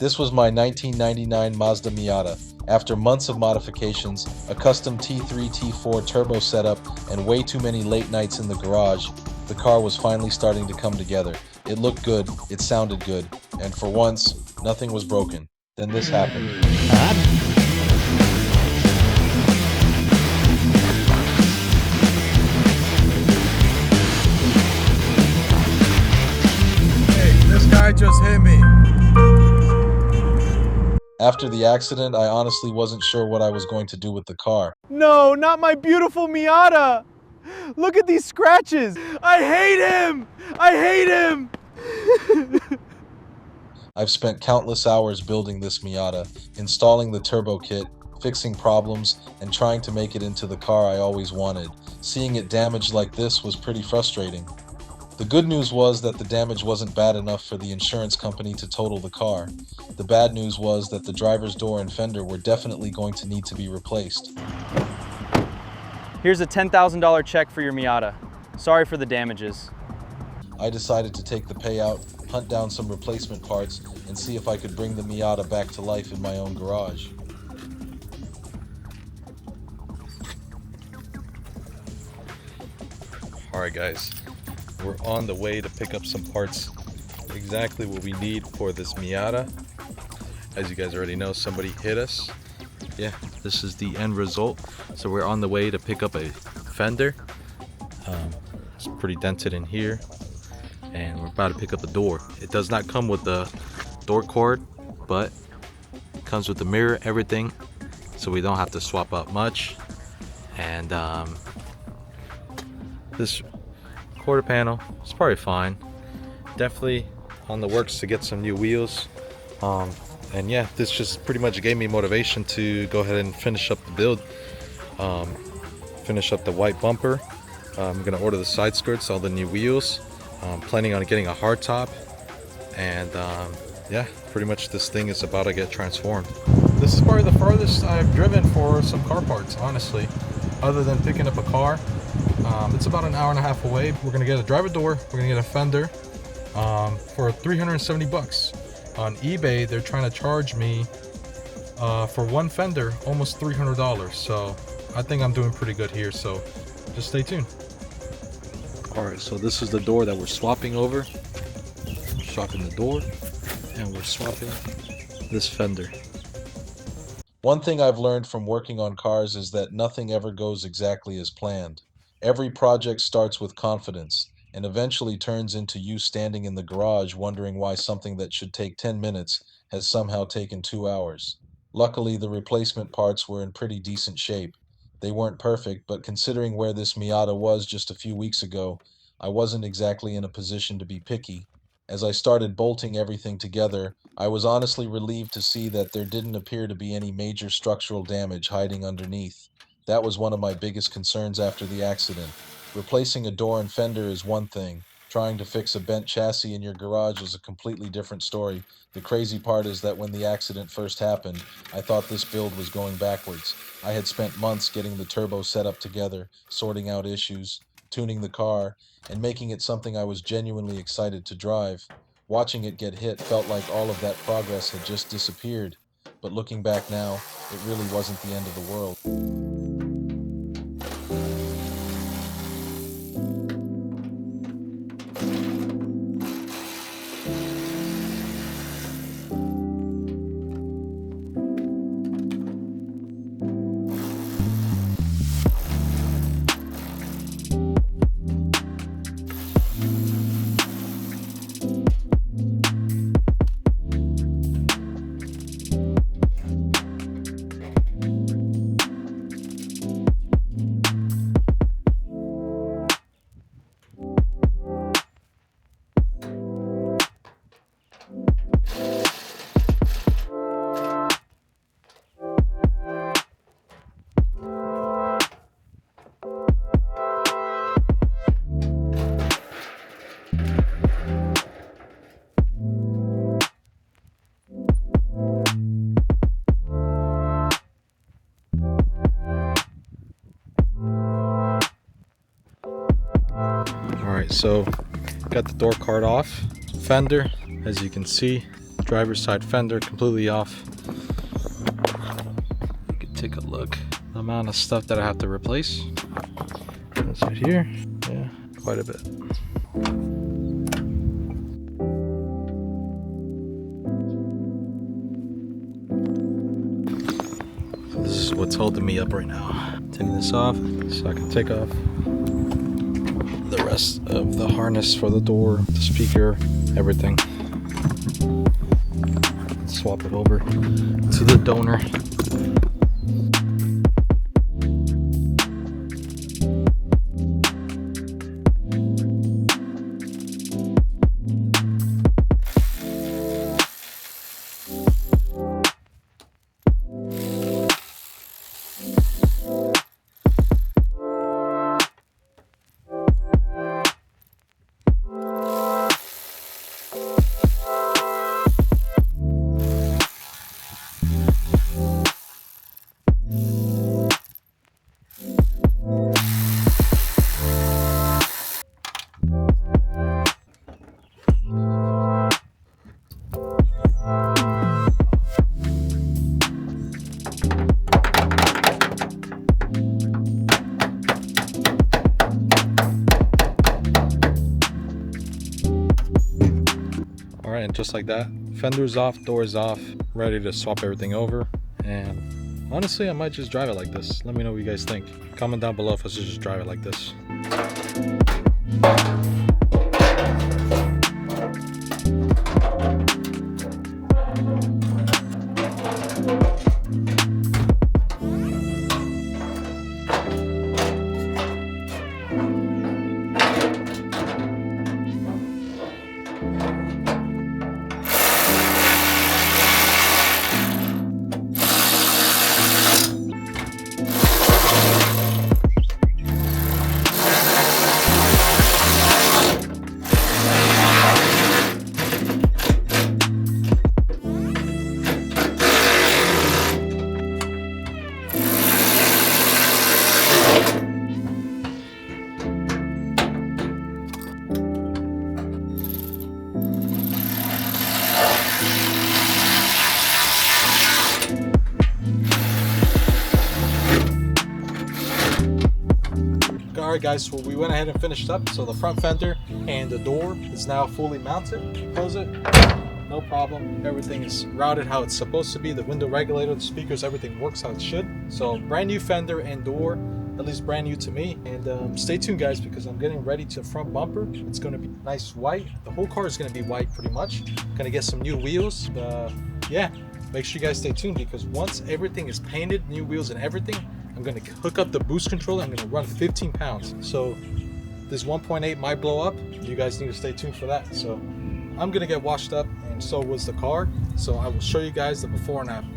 This was my 1999 Mazda Miata. After months of modifications, a custom T3 T4 turbo setup, and way too many late nights in the garage, the car was finally starting to come together. It looked good, it sounded good, and for once, nothing was broken. Then this happened. Hey, this guy just hit me. After the accident, I honestly wasn't sure what I was going to do with the car. No, not my beautiful Miata. Look at these scratches. I hate him. I hate him. I've spent countless hours building this Miata, installing the turbo kit, fixing problems, and trying to make it into the car I always wanted. Seeing it damaged like this was pretty frustrating. The good news was that the damage wasn't bad enough for the insurance company to total the car. The bad news was that the driver's door and fender were definitely going to need to be replaced. Here's a $10,000 check for your Miata. Sorry for the damages. I decided to take the payout, hunt down some replacement parts, and see if I could bring the Miata back to life in my own garage. Alright guys, we're on the way to pick up some parts, exactly what we need for this Miata. As you guys already know, somebody hit us. Yeah, this is the end result. So we're on the way to pick up a fender. It's pretty dented in here. And we're about to pick up a door. It does not come with the door cord, but it comes with the mirror, everything. So we don't have to swap out much. And this quarter panel is probably fine. Definitely on the works to get some new wheels. And yeah, this just pretty much gave me motivation to go ahead and finish up the build. Finish up the white bumper. I'm gonna order the side skirts, all the new wheels. Planning on getting a hard top. And yeah, pretty much this thing is about to get transformed. This is probably the farthest I've driven for some car parts, honestly, other than picking up a car. It's about an hour and a half away. We're gonna get a driver door, we're gonna get a fender for 370 bucks. On eBay, they're trying to charge me for one fender almost $300. So I think I'm doing pretty good here. So just stay tuned. All right, so this is the door that we're swapping over. We're swapping the door, and we're swapping this fender. One thing I've learned from working on cars is that nothing ever goes exactly as planned. Every project starts with confidence and eventually turns into you standing in the garage wondering why something that should take 10 minutes has somehow taken 2 hours. Luckily, the replacement parts were in pretty decent shape. They weren't perfect, but considering where this Miata was just a few weeks ago, I wasn't exactly in a position to be picky. As I started bolting everything together, I was honestly relieved to see that there didn't appear to be any major structural damage hiding underneath. That was one of my biggest concerns after the accident. Replacing a door and fender is one thing. Trying to fix a bent chassis in your garage is a completely different story. The crazy part is that when the accident first happened, I thought this build was going backwards. I had spent months getting the turbo set up together, sorting out issues, tuning the car, and making it something I was genuinely excited to drive. Watching it get hit felt like all of that progress had just disappeared. But looking back now, it really wasn't the end of the world. Alright, so got the door card off. Fender, as you can see, Driver's side fender completely off. You can take a look. The amount of stuff that I have to replace. That's right here. Yeah, quite a bit. So this is what's holding me up right now. Taking this off so I can take off the rest of the harness for the door, the speaker, everything. Swap it over to the donor. Alright, and just like that, fender's off, door's off, ready to swap everything over. And honestly, I might just drive it like this. Let me know what you guys think. Comment down below if I should just drive it like this. Alright guys, so we went ahead and finished up. So the front fender and the door is now fully mounted. Close it, no problem. Everything is routed how it's supposed to be. The window regulator, the speakers, everything works how it should. So brand new fender and door, at least brand new to me. And stay tuned guys, because I'm getting ready to front bumper. It's going to be nice white. The whole car is going to be white pretty much. Going to get some new wheels. Yeah, make sure you guys stay tuned, because once everything is painted, new wheels and everything, I'm going to hook up the boost controller. I'm going to run 15 pounds. So this 1.8 might blow up. You guys need to stay tuned for that. So I'm going to get washed up, and so was the car. So I will show you guys the before and after.